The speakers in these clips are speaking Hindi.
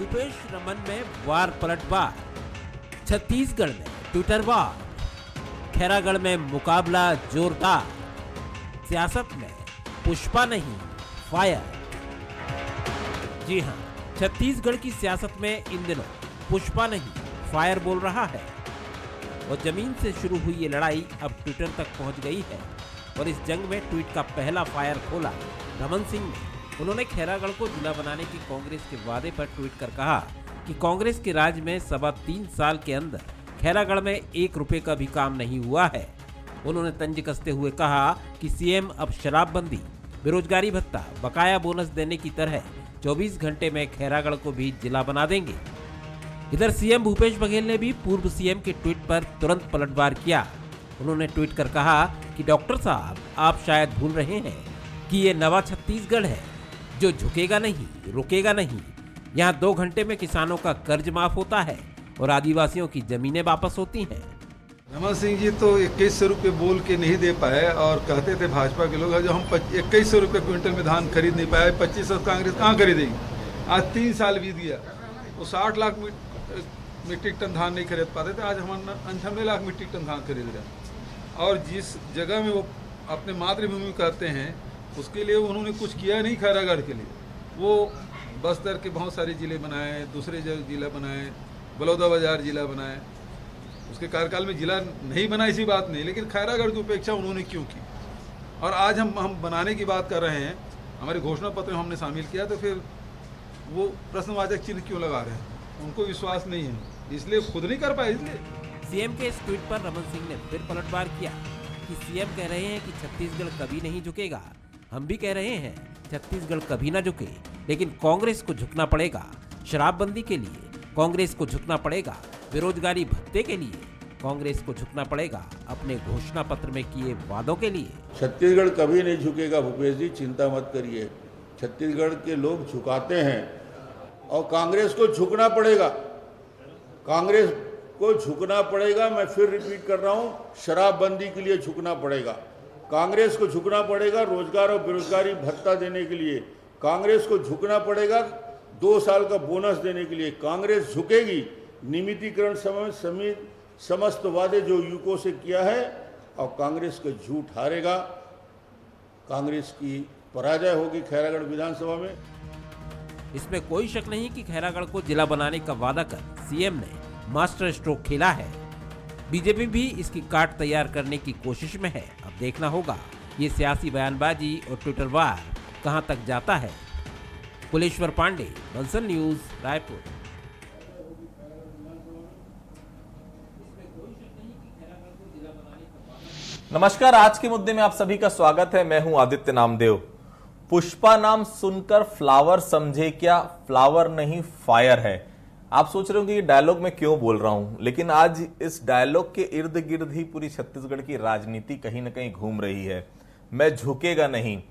भूपेश रमन में वार पलटवार, छत्तीसगढ़ में ट्विटर वार, खैरागढ़ में मुकाबला जोरदार, सियासत में पुष्पा नहीं फायर। जी हां, छत्तीसगढ़ की सियासत में इन दिनों पुष्पा नहीं फायर बोल रहा है और जमीन से शुरू हुई ये लड़ाई अब ट्विटर तक पहुंच गई है। और इस जंग में ट्वीट का पहला फायर खोला रमन सिंह ने। उन्होंने खैरागढ़ को जिला बनाने की कांग्रेस के वादे पर ट्वीट कर कहा कि कांग्रेस के राज में 3.25 साल के अंदर खैरागढ़ में 1 रुपए का भी काम नहीं हुआ है। उन्होंने तंज कसते हुए कहा कि सीएम अब शराबबंदी, बेरोजगारी भत्ता, बकाया बोनस देने की तरह 24 घंटे में खैरागढ़ को भी जिला बना देंगे। इधर सीएम भूपेश बघेल ने भी पूर्व सीएम के ट्वीट पर तुरंत पलटवार किया। उन्होंने ट्वीट कर कहा कि डॉक्टर साहब, आप शायद भूल रहे हैं कि ये नवा छत्तीसगढ़ है जो झुकेगा नहीं, रुकेगा नहीं। यहाँ 2 घंटे में किसानों का कर्ज माफ होता है और आदिवासियों की जमीनें वापस होती हैं। रमन सिंह जी तो 2100 रुपये बोल के नहीं दे पाए और कहते थे भाजपा के लोग जो हम 2100 रुपये क्विंटल में धान खरीद नहीं पाए, 2500 कांग्रेस कहाँ खरीदेगी। आज 3 साल बीत गया, वो 60 लाख मीट्रिक टन धान नहीं खरीद पाते थे, आज हम 98 लाख मीट्रिक टन धान खरीद रहे हैं। और जिस जगह में वो अपने मातृभूमि कहते हैं उसके लिए उन्होंने कुछ किया नहीं खैरागढ़ के लिए। वो बस्तर के बहुत सारे ज़िले बनाए, दूसरे जगह जिला बनाए, बलौदाबाजार जिला बनाए। उसके कार्यकाल में जिला नहीं बना ऐसी बात नहीं, लेकिन खैरागढ़ की उपेक्षा उन्होंने क्यों की। और आज हम बनाने की बात कर रहे हैं, हमारे घोषणा पत्र में हमने शामिल किया, तो फिर वो प्रश्नवाचक चिन्ह क्यों लगा रहे हैं। उनको विश्वास नहीं है, इसलिए खुद नहीं कर पाए। इसलिए सीएम के इस ट्वीट पर रमन सिंह ने फिर पलटवार किया कि सीएम कह रहे हैं कि छत्तीसगढ़ कभी नहीं झुकेगा। हम भी कह रहे हैं छत्तीसगढ़ कभी ना झुके, लेकिन कांग्रेस को झुकना पड़ेगा। शराबबंदी के लिए कांग्रेस को झुकना पड़ेगा, बेरोजगारी भत्ते के लिए कांग्रेस को झुकना पड़ेगा, अपने घोषणा पत्र में किए वादों के लिए। छत्तीसगढ़ कभी नहीं झुकेगा भूपेश जी, चिंता मत करिए। छत्तीसगढ़ के लोग झुकाते हैं और कांग्रेस को झुकना पड़ेगा। कांग्रेस को झुकना पड़ेगा। मैं फिर रिपीट कर रहा हूं, शराबबंदी के लिए झुकना पड़ेगा। कांग्रेस को झुकना पड़ेगा रोजगार और बेरोजगारी भत्ता देने के लिए। कांग्रेस को झुकना पड़ेगा 2 साल का बोनस देने के लिए। कांग्रेस झुकेगी। नियमितीकरण समेत समस्त वादे जो यूको से किया है, और कांग्रेस का झूठ हारेगा। कांग्रेस की पराजय होगी खैरागढ़ विधानसभा में। इसमें कोई शक नहीं कि खैरागढ़ को जिला बनाने का वादा कर सीएम ने मास्टर स्ट्रोक खेला है। बीजेपी भी इसकी काट तैयार करने की कोशिश में है। अब देखना होगा ये सियासी बयानबाजी और ट्विटर वार कहां तक जाता है। कुलेश्वर पांडे, बंसल न्यूज, रायपुर। नमस्कार, आज के मुद्दे में आप सभी का स्वागत है। मैं हूं आदित्य नामदेव। पुष्पा नाम सुनकर फ्लावर समझे क्या? फ्लावर नहीं फायर है। आप सोच रहे हो कि ये डायलॉग मैं क्यों बोल रहा हूं, लेकिन आज इस डायलॉग के इर्द गिर्द ही पूरी छत्तीसगढ़ की राजनीति कहीं ना कहीं घूम रही है। मैं झुकेगा नहीं,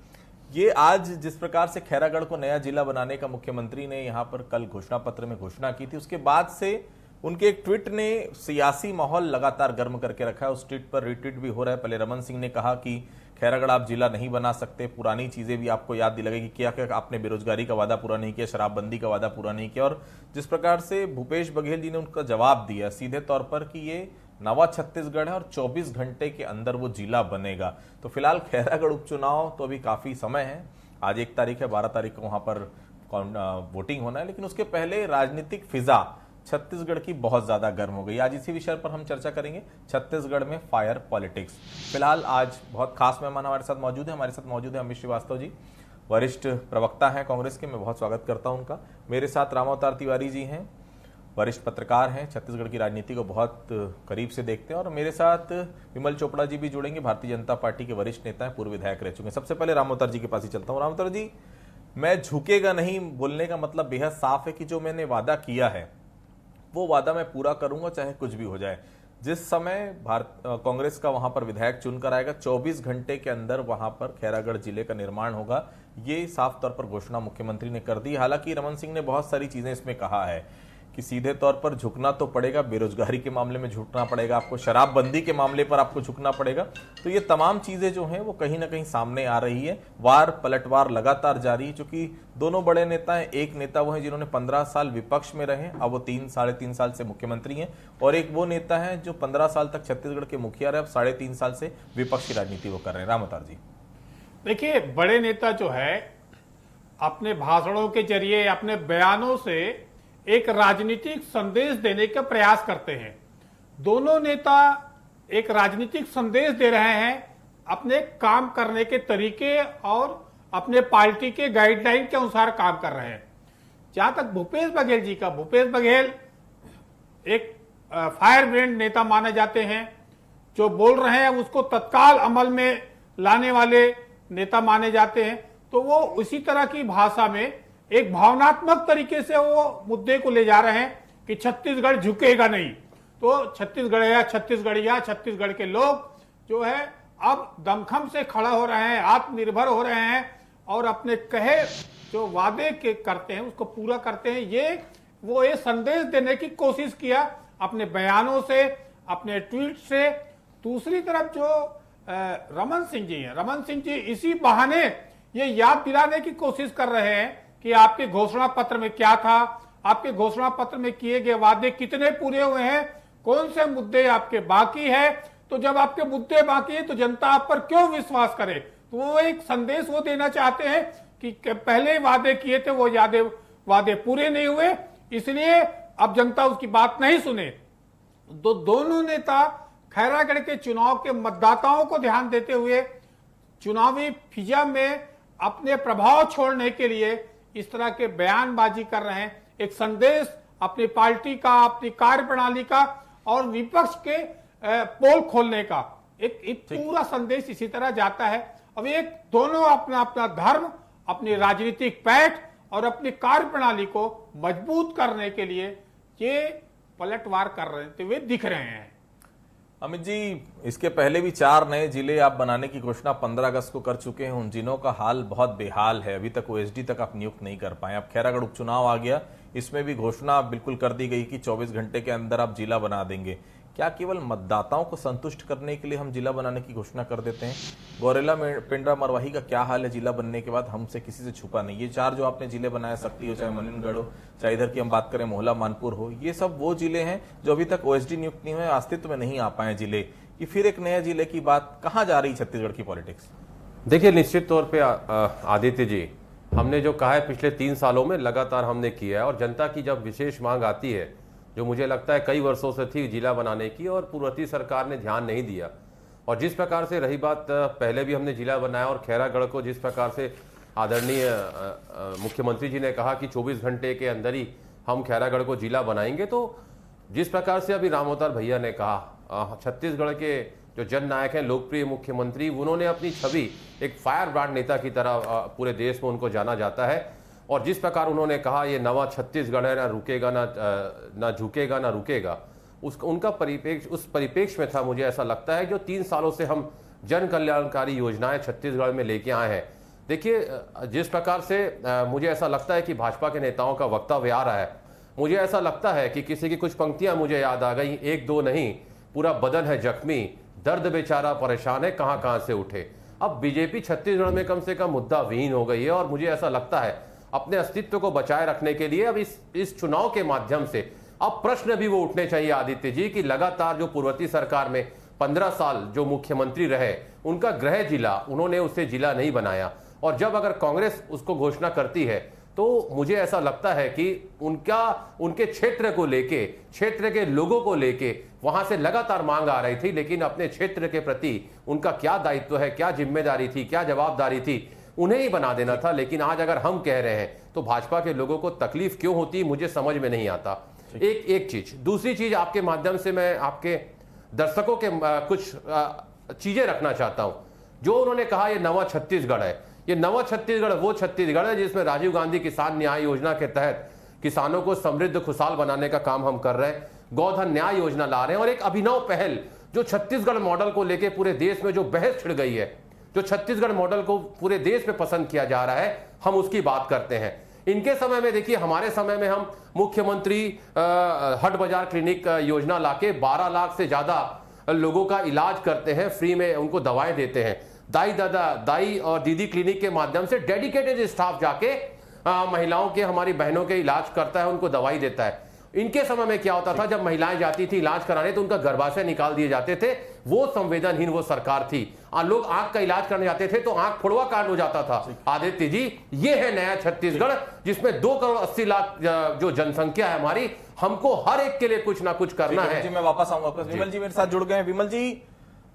ये आज जिस प्रकार से खैरागढ़ को नया जिला बनाने का मुख्यमंत्री ने यहां पर कल घोषणा पत्र में घोषणा की थी, उसके बाद से उनके एक ट्वीट ने सियासी माहौल लगातार गर्म करके रखा है। उस ट्वीट पर रिट्वीट भी हो रहा है। पहले रमन सिंह ने कहा कि खैरागढ़ आप जिला नहीं बना सकते, पुरानी चीजें भी आपको याद दिलाएगी कि क्या आपने बेरोजगारी का वादा पूरा नहीं किया, शराबबंदी का वादा पूरा नहीं किया। और जिस प्रकार से भूपेश बघेल जी ने उनका जवाब दिया सीधे तौर पर कि ये नवा छत्तीसगढ़ है और 24 घंटे के अंदर वो जिला बनेगा। तो फिलहाल खैरागढ़ उपचुनाव तो अभी काफी समय है। आज 1 तारीख है, 12 तारीख को वहां पर वोटिंग होना है, लेकिन उसके पहले राजनीतिक फिजा छत्तीसगढ़ की बहुत ज्यादा गर्म हो गई। आज इसी विषय पर हम चर्चा करेंगे, छत्तीसगढ़ में फायर पॉलिटिक्स। फिलहाल आज बहुत खास मेहमान हमारे साथ मौजूद है। हमारे साथ मौजूद है अमित श्रीवास्तव जी, वरिष्ठ प्रवक्ता हैं कांग्रेस के। मैं बहुत स्वागत करता हूं उनका। मेरे साथ रामावतार तिवारी जी हैं, वरिष्ठ पत्रकार हैं, छत्तीसगढ़ की राजनीति को बहुत करीब से देखते हैं। और मेरे साथ विमल चोपड़ा जी भी जुड़ेंगे, भारतीय जनता पार्टी के वरिष्ठ नेता हैं, पूर्व विधायक रह चुके हैं। सबसे पहले रामावतार जी के पास ही चलता हूं। रामावतार जी, मैं झुकेगा नहीं बोलने का मतलब बेहद साफ है कि जो मैंने वादा किया है वो वादा मैं पूरा करूंगा, चाहे कुछ भी हो जाए। जिस समय कांग्रेस का वहां पर विधायक चुनकर आएगा, 24 घंटे के अंदर वहां पर खैरागढ़ जिले का निर्माण होगा, ये साफ तौर पर घोषणा मुख्यमंत्री ने कर दी। हालांकि रमन सिंह ने बहुत सारी चीजें इसमें कहा है कि सीधे तौर पर झुकना तो पड़ेगा, बेरोजगारी के मामले में झुकना पड़ेगा आपको, शराबबंदी के मामले पर आपको झुकना पड़ेगा। तो ये तमाम चीजें जो हैं वो कहीं ना कहीं सामने आ रही है। वार पलटवार लगातार जारी है, क्योंकि दोनों बड़े नेता हैं। एक नेता वो है जिन्होंने 15 साल विपक्ष में रहे, अब वो 3-3.5 साल से मुख्यमंत्री हैं, और एक वो नेता है जो 15 साल तक छत्तीसगढ़ के मुखिया रहे, अब 3.5 साल से विपक्ष की राजनीति वो कर रहे हैं। राम अवतार जी, देखिए, बड़े नेता जो है अपने भाषणों के जरिए, अपने बयानों से एक राजनीतिक संदेश देने का प्रयास करते हैं। दोनों नेता एक राजनीतिक संदेश दे रहे हैं, अपने काम करने के तरीके और अपने पार्टी के गाइडलाइन के अनुसार काम कर रहे हैं। जहां तक भूपेश बघेल जी का, भूपेश बघेल एक फायर ब्रांड नेता माने जाते हैं, जो बोल रहे हैं उसको तत्काल अमल में लाने वाले नेता माने जाते हैं। तो वो उसी तरह की भाषा में एक भावनात्मक तरीके से वो मुद्दे को ले जा रहे हैं कि छत्तीसगढ़ झुकेगा नहीं। तो छत्तीसगढ़ के लोग जो है अब दमखम से खड़ा हो रहे हैं, आत्मनिर्भर हो रहे हैं और अपने कहे जो वादे के करते हैं उसको पूरा करते हैं। ये संदेश देने की कोशिश किया अपने बयानों से, अपने ट्वीट से। दूसरी तरफ जो रमन सिंह जी हैं, रमन सिंह जी इसी बहाने ये याद दिलाने की कोशिश कर रहे हैं कि आपके घोषणा पत्र में क्या था, आपके घोषणा पत्र में किए गए वादे कितने पूरे हुए हैं, कौन से मुद्दे आपके बाकी है। तो जब आपके मुद्दे बाकी है तो जनता आप पर क्यों विश्वास करे। तो वो एक संदेश वो देना चाहते हैं कि पहले वादे किए थे वो वादे पूरे नहीं हुए, इसलिए अब जनता उसकी बात नहीं सुने। दोनों नेता खैरागढ़ के चुनाव के मतदाताओं को ध्यान देते हुए चुनावी फिजा में अपने प्रभाव छोड़ने के लिए इस तरह के बयानबाजी कर रहे हैं। एक संदेश अपनी पार्टी का, अपनी कार्यप्रणाली का और विपक्ष के पोल खोलने का एक पूरा संदेश इसी तरह जाता है। अब एक दोनों अपना अपना धर्म, अपनी राजनीतिक पैठ और अपनी कार्यप्रणाली को मजबूत करने के लिए ये पलटवार कर रहे हुए दिख रहे हैं। अमित जी, इसके पहले भी 4 नए जिले आप बनाने की घोषणा 15 अगस्त को कर चुके हैं। उन जिलों का हाल बहुत बेहाल है, अभी तक ओएसडी तक आप नियुक्त नहीं कर पाए। अब खैरागढ़ उपचुनाव आ गया, इसमें भी घोषणा बिल्कुल कर दी गई कि 24 घंटे के अंदर आप जिला बना देंगे। क्या केवल मतदाताओं को संतुष्ट करने के लिए हम जिला बनाने की घोषणा कर देते हैं? गौरेला में पिंडरा मरवाही का क्या हाल है जिला बनने के बाद? हमसे किसी से छुपा नहीं। ये 4 जो आपने जिले बनाए, सक्ती हो, चाहे मनिनगढ़ हो, चाहे इधर की हम बात करें मोहला मानपुर हो, ये सब वो जिले हैं जो अभी तक ओएसडी नियुक्त नहीं हुए, अस्तित्व में नहीं आ पाए जिले। कि फिर एक नए जिले की बात कहाँ जा रही छत्तीसगढ़ की पॉलिटिक्स? देखिए, निश्चित तौर पे आदित्य जी, हमने जो कहा है पिछले 3 सालों में लगातार हमने किया है, और जनता की जब विशेष मांग आती है जो मुझे लगता है कई वर्षों से थी जिला बनाने की, और पूर्ववर्ती सरकार ने ध्यान नहीं दिया। और जिस प्रकार से रही बात, पहले भी हमने जिला बनाया, और खैरागढ़ को जिस प्रकार से आदरणीय मुख्यमंत्री जी ने कहा कि 24 घंटे के अंदर ही हम खैरागढ़ को जिला बनाएंगे, तो जिस प्रकार से अभी राम अवतार भैया ने कहा, छत्तीसगढ़ के जो जननायक हैं, लोकप्रिय मुख्यमंत्री, उन्होंने अपनी छवि एक फायर ब्रांड नेता की तरह पूरे देश में उनको जाना जाता है। और जिस प्रकार उन्होंने कहा ये नवा छत्तीसगढ़ है, ना रुकेगा, ना झुकेगा, ना रुकेगा, उनका परिप्रेक्ष्य उस परिप्रेक्ष्य में था। मुझे ऐसा लगता है जो 3 सालों से हम जन कल्याणकारी योजनाएं छत्तीसगढ़ में लेके आए हैं। देखिए, जिस प्रकार से मुझे ऐसा लगता है कि भाजपा के नेताओं का वक्तव्य आ रहा है, मुझे ऐसा लगता है कि किसी की कुछ पंक्तियां मुझे याद आ गई, 1-2 नहीं, पूरा बदन है जख्मी, दर्द बेचारा परेशान है, कहां कहां से उठे। अब बीजेपी छत्तीसगढ़ में कम से कम मुद्दा विहीन हो गई है, और मुझे ऐसा लगता है अपने अस्तित्व को बचाए रखने के लिए अब इस चुनाव के माध्यम से अब प्रश्न भी वो उठने चाहिए आदित्य जी कि लगातार जो पूर्ववर्ती सरकार में 15 साल जो मुख्यमंत्री रहे, उनका गृह जिला, उन्होंने उसे जिला नहीं बनाया। और जब अगर कांग्रेस उसको घोषणा करती है तो मुझे ऐसा लगता है कि उनके क्षेत्र को लेके, क्षेत्र के लोगों को लेके वहां से लगातार मांग आ रही थी, लेकिन अपने क्षेत्र के प्रति उनका क्या दायित्व है, क्या जिम्मेदारी थी, क्या जवाबदारी थी, उन्हें ही बना देना था। लेकिन आज अगर हम कह रहे हैं तो भाजपा के लोगों को तकलीफ क्यों होती, मुझे समझ में नहीं आता। एक चीज, दूसरी चीज, आपके माध्यम से मैं आपके दर्शकों के कुछ चीजें रखना चाहता हूं। जो उन्होंने कहा ये नवा छत्तीसगढ़ है, ये नवा छत्तीसगढ़ वो छत्तीसगढ़ है जिसमें राजीव गांधी किसान न्याय योजना के तहत किसानों को समृद्ध खुशहाल बनाने का काम हम कर रहे हैं, गोधन न्याय योजना ला रहे हैं, और एक अभिनव पहल जो छत्तीसगढ़ मॉडल को लेकर पूरे देश में जो बहस छिड़ गई है, जो छत्तीसगढ़ मॉडल को पूरे देश में पसंद किया जा रहा है, हम उसकी बात करते हैं। इनके समय में देखिए, हमारे समय में हम मुख्यमंत्री हट बाजार क्लिनिक योजना लाके 12 लाख से ज्यादा लोगों का इलाज करते हैं, फ्री में उनको दवाएं देते हैं। दाई और दीदी क्लिनिक के माध्यम से डेडिकेटेड स्टाफ जाके महिलाओं के, हमारी बहनों के इलाज करता है, उनको दवाई देता है। इनके समय में क्या होता था, जब महिलाएं जाती थी इलाज कराने तो उनका गर्भाशय निकाल दिए जाते थे। वो संवेदनहीन वो सरकार थी। लोग आंख का इलाज करने जाते थे तो आंख फोड़वा कांड हो जाता था। आदित्य जी, ये है नया छत्तीसगढ़, जिसमें 2 करोड़ 80 लाख जो जनसंख्या है हमारी, हमको हर एक के लिए कुछ ना कुछ करना है। जी, मैं वापस आऊंगा। विमल जी मेरे साथ जुड़ गए हैं। विमल जी,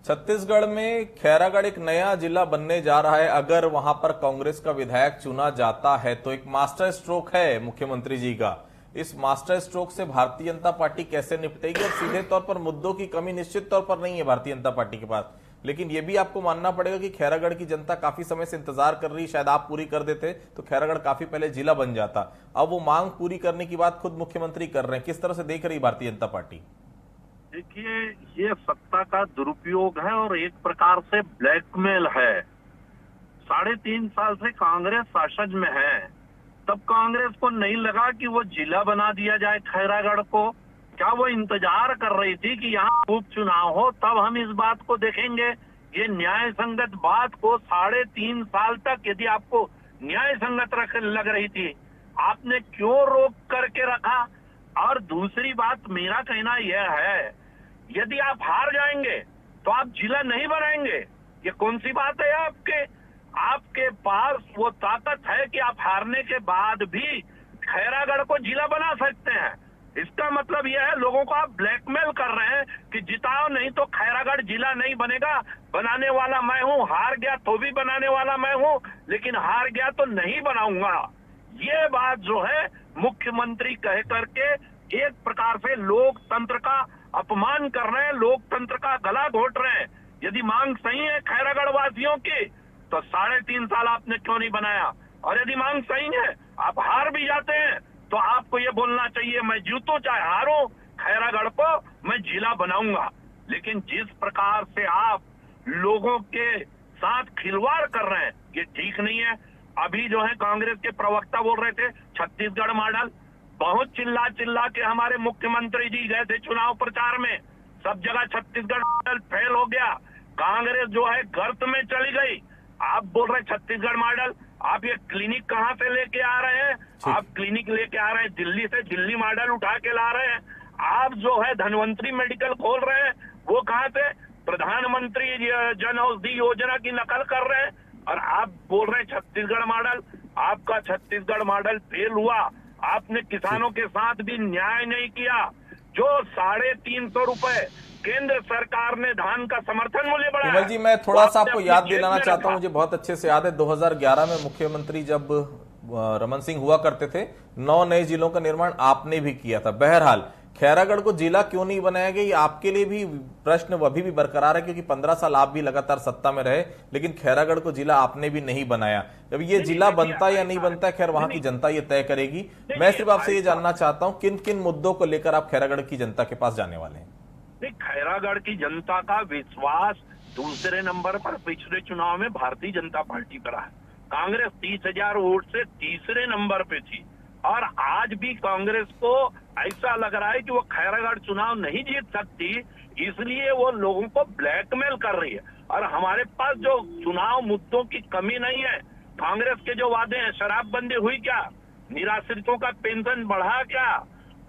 छत्तीसगढ़ में खैरागढ़ एक नया जिला बनने जा रहा है। अगर वहां पर कांग्रेस का विधायक चुना जाता है तो एक मास्टर स्ट्रोक है मुख्यमंत्री जी का। इस मास्टर स्ट्रोक से भारतीय जनता पार्टी कैसे निपटेगी? और सीधे तौर पर मुद्दों की कमी निश्चित तौर पर नहीं है भारतीय जनता पार्टी के पास, लेकिन यह भी आपको मानना पड़ेगा कि खैरागढ़ की जनता काफी समय से इंतजार कर रही। शायद आप पूरी कर देते तो खैरागढ़ काफी पहले जिला बन जाता। अब वो मांग पूरी करने की बात खुद मुख्यमंत्री कर रहे हैं। किस तरह से देख रही भारतीय जनता पार्टी? देखिए, ये सत्ता का दुरुपयोग है और एक प्रकार से ब्लैकमेल है। 3.5 साल से कांग्रेस शासन में है, तब कांग्रेस को नहीं लगा कि वो जिला बना दिया जाए खैरागढ़ को। क्या वो इंतजार कर रही थी कि यहाँ उपचुनाव हो तब हम इस बात को देखेंगे? ये न्याय संगत बात को 3.5 साल तक यदि आपको न्याय संगत लग रही थी, आपने क्यों रोक करके रखा? और दूसरी बात, मेरा कहना यह है, यदि आप हार जाएंगे तो आप जिला नहीं बनाएंगे। ये कौन सी बात है? आपके पास वो ताकत है कि आप हारने के बाद भी खैरागढ़ को जिला बना सकते हैं। इसका मतलब यह है, लोगों को आप ब्लैकमेल कर रहे हैं कि जिताओ नहीं तो खैरागढ़ जिला नहीं बनेगा। बनाने वाला मैं हूँ, हार गया तो भी बनाने वाला मैं हूँ, लेकिन हार गया तो नहीं बनाऊंगा। ये बात जो है मुख्यमंत्री कह करके एक प्रकार से लोकतंत्र का अपमान कर रहे हैं, लोकतंत्र का गला घोट रहे हैं। यदि मांग सही है खैरागढ़ वासियों की तो 3.5 साल आपने क्यों नहीं बनाया? और यदि मांग सही है, आप हार भी जाते हैं तो आपको ये बोलना चाहिए, मैं जीतूं चाहे हारूं, खैरागढ़ को मैं जिला बनाऊंगा। लेकिन जिस प्रकार से आप लोगों के साथ खिलवाड़ कर रहे हैं, ये ठीक नहीं है। अभी जो है कांग्रेस के प्रवक्ता बोल रहे थे छत्तीसगढ़ मॉडल, बहुत चिल्ला के हमारे मुख्यमंत्री जी गए थे चुनाव प्रचार में, सब जगह छत्तीसगढ़ मॉडल फेल हो गया, कांग्रेस जो है गर्त में चली गई। आप बोल रहे छत्तीसगढ़ मॉडल, आप ये क्लिनिक कहाँ से लेके आ रहे हैं? आप क्लिनिक लेके आ रहे हैं दिल्ली से, दिल्ली मॉडल उठा के ला रहे हैं। आप जो है धनवंतरी मेडिकल खोल रहे हैं, वो कहाँ से? प्रधानमंत्री जन औषधि योजना की नकल कर रहे हैं। और आप बोल रहे हैं छत्तीसगढ़ मॉडल। आपका छत्तीसगढ़ मॉडल फेल हुआ। आपने किसानों के साथ भी न्याय नहीं किया। जो 350 रुपए केंद्र सरकार ने धान का समर्थन मूल्य बढ़ाया। विमल जी, मैं थोड़ा सा आपको याद दिलाना चाहता हूं, मुझे बहुत अच्छे से याद है 2011 में मुख्यमंत्री जब रमन सिंह हुआ करते थे, 9 नए जिलों का निर्माण आपने भी किया था। बहरहाल खैरागढ़ को जिला क्यों नहीं बनाया गया, ये आपके लिए भी प्रश्न अभी भी बरकरार है, क्योंकि 15 साल आप भी लगातार सत्ता में रहे, लेकिन खैरागढ़ को जिला आपने भी नहीं बनाया। अब ये जिला बनता या नहीं बनता, खैर वहां की जनता ये तय करेगी। मैं सिर्फ आपसे ये जानना चाहता हूं, किन किन मुद्दों को लेकर आप खैरागढ़ की जनता के पास जाने वाले हैं? खैरागढ़ की जनता का विश्वास दूसरे नंबर पर पिछले चुनाव में भारतीय जनता पार्टी पर है। कांग्रेस 30,000 वोट से तीसरे नंबर पे थी, और आज भी कांग्रेस को ऐसा लग रहा है कि वो खैरागढ़ चुनाव नहीं जीत सकती, इसलिए वो लोगों को ब्लैकमेल कर रही है। और हमारे पास जो चुनाव मुद्दों की कमी नहीं है। कांग्रेस के जो वादे हैं, शराबबंदी हुई क्या? निराश्रितों का पेंशन बढ़ा क्या?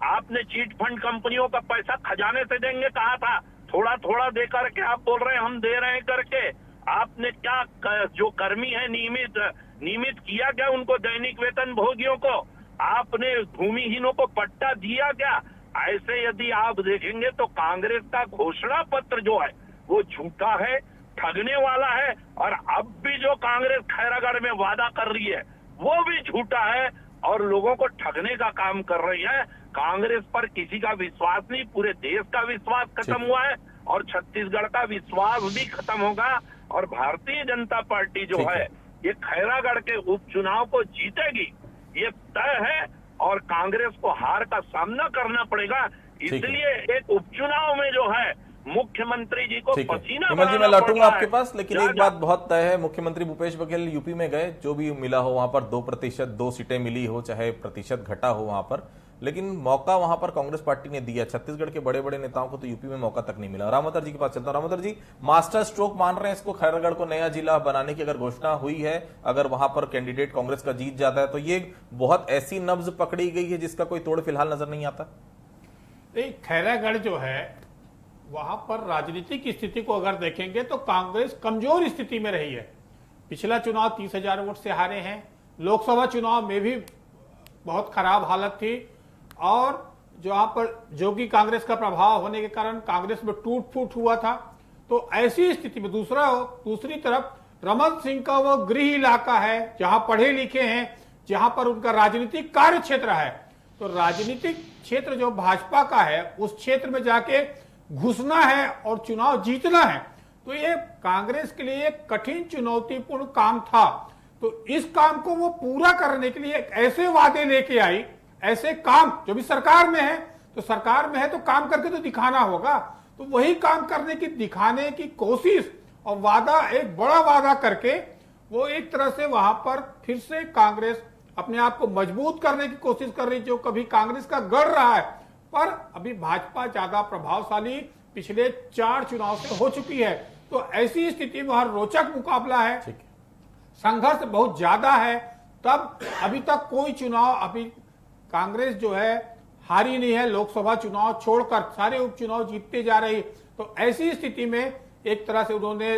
आपने चीट फंड कंपनियों का पैसा खजाने से देंगे कहा था, थोड़ा थोड़ा दे करके आप बोल रहे हैं हम दे रहे हैं करके। आपने क्या जो कर्मी है नियमित किया क्या? उनको दैनिक वेतन भोगियों को आपने भूमिहीनों को पट्टा दिया क्या? ऐसे यदि आप देखेंगे तो कांग्रेस का घोषणा पत्र जो है वो झूठा है, ठगने वाला है। और अब भी जो कांग्रेस खैरागढ़ में वादा कर रही है वो भी झूठा है और लोगों को ठगने का काम कर रही है। कांग्रेस पर किसी का विश्वास नहीं, पूरे देश का विश्वास खत्म हुआ है और छत्तीसगढ़ का विश्वास भी खत्म होगा। और भारतीय जनता पार्टी जो है ये खैरागढ़ के उपचुनाव को जीतेगी, ये तय है। और कांग्रेस को हार का सामना करना पड़ेगा, इसलिए एक उपचुनाव में जो है मुख्यमंत्री जी को ठीक है पसीना विमल जी, मैं बहाना लौटूंगा पड़ रहा आपके है। पास, लेकिन एक बात बहुत तय है, मुख्यमंत्री भूपेश बघेल यूपी में गए, जो भी मिला हो वहां पर 2%, 2 सीटें मिली हो, चाहे प्रतिशत घटा हो वहां पर, लेकिन मौका वहां पर कांग्रेस पार्टी ने दिया। छत्तीसगढ़ के बड़े बड़े नेताओं को तो यूपी में मौका तक नहीं मिला। रामोतर जी के पास चलता हूं। रामोतर जी, मास्टर स्ट्रोक मान रहे हैं इसको, खैरागढ़ को नया जिला बनाने की अगर घोषणा हुई है, अगर वहां पर कैंडिडेट कांग्रेस का जीत जाता है, तो ये बहुत ऐसी नब्ज पकड़ी गई है जिसका कोई तोड़ फिलहाल नजर नहीं आता। खैरागढ़ जो है वहां पर राजनीतिक स्थिति को अगर देखेंगे तो कांग्रेस कमजोर स्थिति में रही है। पिछला चुनाव 30,000 वोट से हारे हैं, लोकसभा चुनाव में भी बहुत खराब हालत थी, और जहां पर जोगी कांग्रेस का प्रभाव होने के कारण कांग्रेस में टूट फूट हुआ था। तो ऐसी स्थिति में दूसरी तरफ रमन सिंह का वो गृह इलाका है, जहां पढ़े लिखे हैं, जहां पर उनका राजनीतिक कार्य क्षेत्र है। तो राजनीतिक क्षेत्र जो भाजपा का है, उस क्षेत्र में जाके घुसना है और चुनाव जीतना है, तो ये कांग्रेस के लिए एक कठिन चुनौतीपूर्ण काम था। तो इस काम को वो पूरा करने के लिए ऐसे वादे लेके आई, ऐसे काम जो भी सरकार में है, तो सरकार में है तो काम करके तो दिखाना होगा, तो वही काम करने की दिखाने की कोशिश और वादा, एक बड़ा वादा करके वो एक तरह से वहां पर फिर से कांग्रेस अपने आप को मजबूत करने की कोशिश कर रही, जो कभी कांग्रेस का गढ़ रहा है। पर अभी भाजपा ज्यादा प्रभावशाली पिछले 4 चुनाव से हो चुकी है, तो ऐसी स्थिति में हर रोचक मुकाबला है, संघर्ष बहुत ज्यादा है। तब अभी तक कोई चुनाव, अभी कांग्रेस जो है हारी नहीं है, लोकसभा चुनाव छोड़कर सारे उपचुनाव जीतते जा रही। तो ऐसी स्थिति में एक तरह से उन्होंने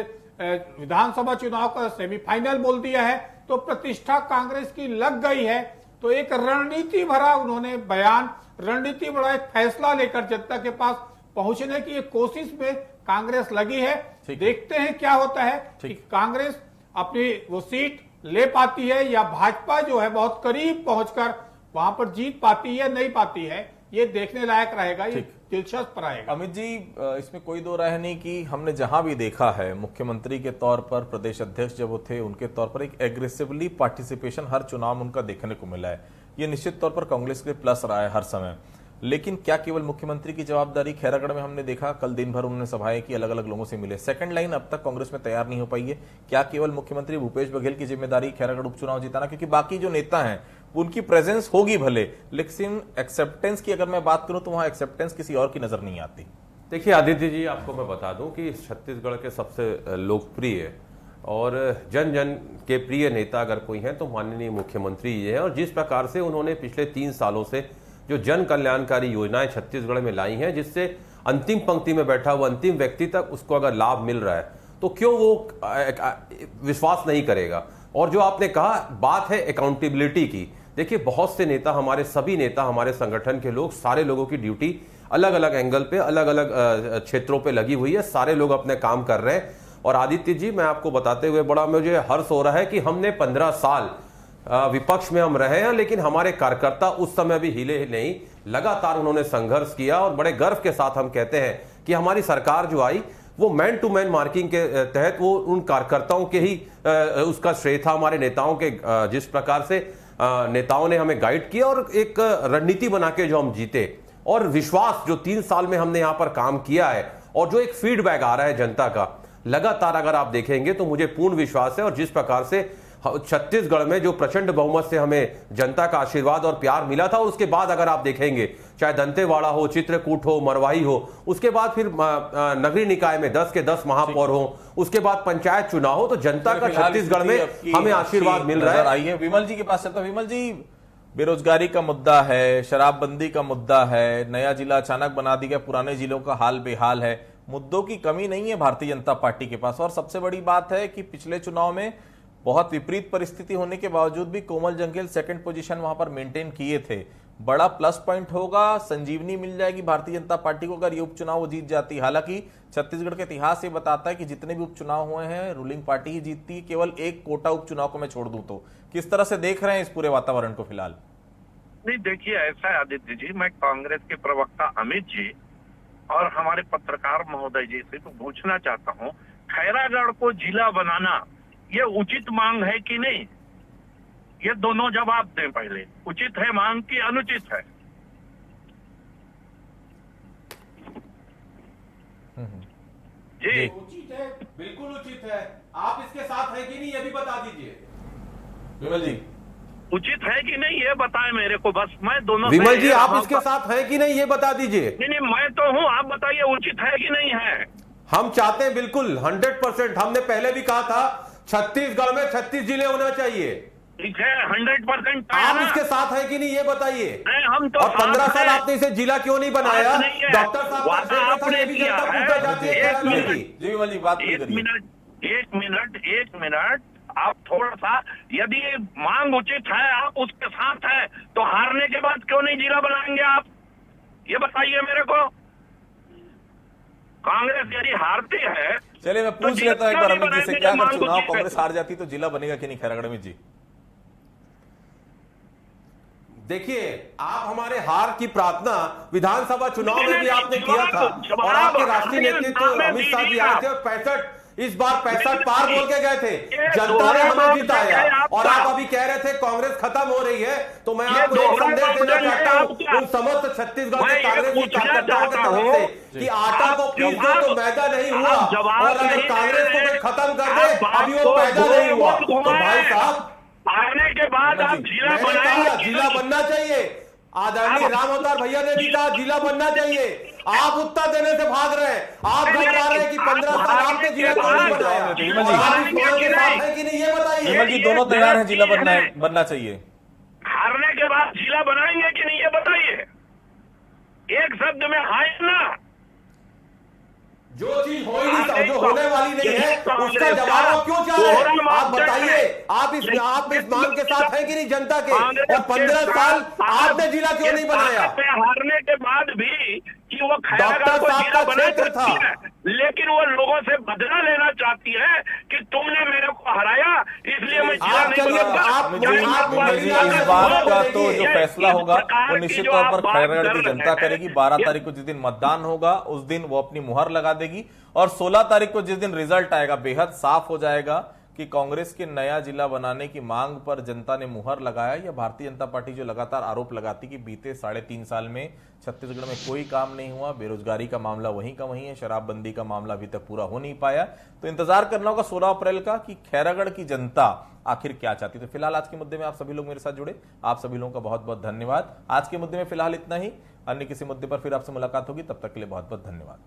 विधानसभा चुनाव का सेमीफाइनल बोल दिया है, तो प्रतिष्ठा कांग्रेस की लग गई है। तो एक रणनीति भरा उन्होंने बयान, रणनीति भरा एक फैसला लेकर जनता के पास पहुंचने की एक कोशिश में कांग्रेस लगी है। देखते हैं क्या होता है कि कांग्रेस अपनी वो सीट ले पाती है या भाजपा जो है बहुत करीब पहुंचकर वहां पर जीत पाती है, नहीं पाती है, ये देखने लायक रहेगा, ये दिलचस्प रहेगा। अमित जी, इसमें कोई दो राय नहीं कि हमने जहां भी देखा है, मुख्यमंत्री के तौर पर, प्रदेश अध्यक्ष जब वो थे, उनके तौर पर एक एग्रेसिवली पार्टिसिपेशन हर चुनाव में उनका देखने को मिला है। ये निश्चित तौर पर कांग्रेस के लिए प्लस रहा है हर समय। लेकिन क्या केवल मुख्यमंत्री की जवाबदारी? खैरागढ़ में हमने देखा, कल दिन भर उन्होंने सभाएं की, अलग अलग लोगों से मिले, सेकंड लाइन अब तक कांग्रेस में तैयार नहीं हो पाई है। क्या केवल मुख्यमंत्री भूपेश बघेल की जिम्मेदारी खैरागढ़ उपचुनाव जिताना? क्योंकि बाकी जो नेता हैं उनकी प्रेजेंस होगी भले, लेकिन एक्सेप्टेंस की अगर मैं बात करूं तो वहां एक्सेप्टेंस किसी और की नजर नहीं आती। देखिए आदित्य जी, आपको मैं बता दूं कि छत्तीसगढ़ के सबसे लोकप्रिय और जन जन के प्रिय नेता अगर कोई हैं तो माननीय मुख्यमंत्री ये हैं। और जिस प्रकार से उन्होंने पिछले 3 सालों से जो जन कल्याणकारी योजनाएं छत्तीसगढ़ में लाई हैं, जिससे अंतिम पंक्ति में बैठा हुआ अंतिम व्यक्ति तक उसको अगर लाभ मिल रहा है, तो क्यों वो विश्वास नहीं करेगा। और जो आपने कहा, बात है अकाउंटेबिलिटी की। देखिए, बहुत से नेता, हमारे सभी नेता, हमारे संगठन के लोग, सारे लोगों की ड्यूटी अलग अलग एंगल पे, अलग अलग क्षेत्रों पे लगी हुई है, सारे लोग अपने काम कर रहे हैं। और आदित्य जी, मैं आपको बताते हुए बड़ा मुझे हर्ष हो रहा है कि हमने 15 साल विपक्ष में हम रहे हैं, लेकिन हमारे कार्यकर्ता उस समय भी हिले नहीं, लगातार उन्होंने संघर्ष किया। और बड़े गर्व के साथ हम कहते हैं कि हमारी सरकार जो आई वो मैन टू मैन मार्किंग के तहत वो उन कार्यकर्ताओं के ही उसका श्रेय था, हमारे नेताओं के। जिस प्रकार से नेताओं ने हमें गाइड किया और एक रणनीति बना के जो हम जीते, और विश्वास जो 3 साल में हमने यहां पर काम किया है, और जो एक फीडबैक आ रहा है जनता का लगातार, अगर आप देखेंगे तो मुझे पूर्ण विश्वास है। और जिस प्रकार से छत्तीसगढ़ में जो प्रचंड बहुमत से हमें जनता का आशीर्वाद और प्यार मिला था, और उसके बाद अगर आप देखेंगे, चाहे दंतेवाड़ा हो, चित्रकूट हो, मरवाही हो, उसके बाद फिर नगरीय निकाय में 10 के 10 महापौर हो, उसके बाद पंचायत चुनाव हो, तो जनता का छत्तीसगढ़ में हमें आशीर्वाद मिल रहा है। आइए विमल जी के पास चलता। विमल जी, बेरोजगारी का मुद्दा है, शराबबंदी का मुद्दा है, नया जिला अचानक बना दिया, पुराने जिलों का हाल बेहाल है, मुद्दों की कमी नहीं है भारतीय जनता पार्टी के पास। और सबसे बड़ी बात है कि पिछले चुनाव में बहुत विपरीत परिस्थिति होने के बावजूद भी कोमल जंगेल सेकंड पोजीशन वहां पर मेंटेन किए थे। बड़ा प्लस पॉइंट होगा, संजीवनी मिल जाएगी भारतीय जनता पार्टी को अगर ये उपचुनाव वो जीत जाती। हालांकि छत्तीसगढ़ के इतिहास ये बताता है कि जितने भी उपचुनाव हुए हैं रूलिंग पार्टी ही जीतती है, केवल एक कोटा उपचुनाव को मैं छोड़ दूं तो। किस तरह से देख रहे हैं इस पूरे वातावरण को फिलहाल? नहीं, देखिए ऐसा है आदित्य जी, मैं कांग्रेस के प्रवक्ता अमित जी और हमारे पत्रकार महोदय जी से तो पूछना चाहता हूँ, खैरागढ़ को जिला बनाना ये उचित मांग है कि नहीं? ये दोनों जवाब दें पहले, उचित है मांग की अनुचित है? जी उचित है, बिल्कुल उचित है। आप इसके साथ हैं कि नहीं, ये भी बता दीजिए। विमल जी, उचित है कि नहीं ये बताएं मेरे को, बस मैं दोनों से विमल जी, ये आप रहा इसके हूं। साथ हैं कि नहीं, ये बता दीजिए। नहीं नहीं, मैं तो हूं, आप बताइए उचित है कि नहीं है। हम चाहते हैं बिल्कुल 100%। हमने पहले भी कहा था छत्तीसगढ़ में 36 जिले होना चाहिए। ठीक है, 100% आप इसके साथ हैं कि नहीं, ये बताइए। हम तो और 15 साथ साल हैं। आपने इसे जिला क्यों नहीं बनाया? बात नहीं है। डॉक्टर साहब का वादा क्षेत्र था, आपने ये भी किया जनता है। पूछना चाहती है एक कैरागढ़ मिनट। की। जी विमल जी, बात नहीं करिए। एक मिनट, आप थोड़ा सा, यदि मांग उचित है, आप उसके साथ हैं, तो हारने के बाद क्यों नहीं जिला बनाएंगे आप? ये बताइए मेरे को। कांग्रेस यदि हारती है, चलिए मैं तो पूछ जिला लेता हूं एक क्यों बार नहीं अमित जी से, बनाएंगे क्या जब अगर मांग चुनाव उचित है? कांग्रेस हार जाती तो जिला बनेगा कि नहीं खैरागढ़ में? जी देखिए, आप हमारे हार की प्रार्थना विधानसभा चुनाव में भी आपने जवाब- किया था, जवाब और आपके राष्ट्रीय हमें नेतृत्व नामे अमित शाह जी दीजिए आए आप। थे और 65 पार 65 बोल के गए थे। ये जनता ने दोहरा हमें मापदंड जिताया। है आपका। और आप अभी कह रहे थे कांग्रेस खत्म हो रही है, तो मैं ये आपको एक दोहरा संदेश देना मापदंड है चाहता हूं आपका। उन समस्त छत्तीसगढ़ मैं के ये कांग्रेस की पूछना कार्यकर्ताओं की चाहता तरफ हूं से कि आटा आप को पीस दो तो मैदा नहीं हुआ, आप जवाब और अगर नहीं कांग्रेस दे को रहे। कोई खत्म कर आप दे, बात अभी वो को पैदा गोल नहीं हुआ, मत तो भाई घुमाएं। साहब आने के बाद विमल आप जी, जिला मैंने बनाएंगे कहा कि जिला नहीं? बनना चाहिए। आदरणीय राम अवतार भैया ने भी कहा जिला बनना चाहिए। आप उत्तर देने से भाग रहे हैं। आप घबरा रहे हैं कि 15 साल आपने जिला क्यों नहीं बनाया। विमल जी, और आप इस मांग के साथ हैं कि नहीं, ये बताइए। विमल जी, दोनों तैयार हैं, जिला बनना चाहिए। हारने के बाद जिला बनाएंगे कि नहीं ये बताइए। एक शब्द में हाय ना। जो चीज हो ही नहीं, जो होने वाली नहीं है, उसका जवाब आप क्यों चाह रहे हैं? आप बताइए। आप इस मांग के साथ हैं कि नहीं जनता के? और 15 साल आपने जिला क्यों नहीं बनाया? हारने के बाद भी कि वो खैरागढ़ डॉक्टर को साहब जिला का बना क्षेत्र था। सकती है, लेकिन वो लोगों से बदला लेना चाहती है कि तुमने मेरे को हराया, इसलिए मैं जिला आप नहीं चलिए, बनूंगा। आप- विमल जी, इस बात का तो जो फैसला होगा वो निश्चित तौर पर खैरागढ़ की जनता करेगी। 12 तारीख को जिस दिन मतदान होगा उस दिन वो अपनी मुहर लगा देगी, और 16 तारीख को जिस दिन रिजल्ट आएगा बेहद साफ हो जाएगा कि कांग्रेस के नया जिला बनाने की मांग पर जनता ने मुहर लगाया या भारतीय जनता पार्टी जो लगातार आरोप लगाती कि बीते 3.5 साल में छत्तीसगढ़ में कोई काम नहीं हुआ, बेरोजगारी का मामला वहीं का वहीं है, शराबबंदी का मामला अभी तक पूरा हो नहीं पाया। तो इंतजार करना होगा 16 अप्रैल का कि खैरागढ़ की जनता आखिर क्या चाहती। तो फिलहाल आज के मुद्दे में आप सभी लोग मेरे साथ जुड़े, आप सभी लोगों का बहुत बहुत धन्यवाद। आज के मुद्दे में फिलहाल इतना ही, अन्य किसी मुद्दे पर फिर आपसे मुलाकात होगी, तब तक के लिए बहुत बहुत धन्यवाद।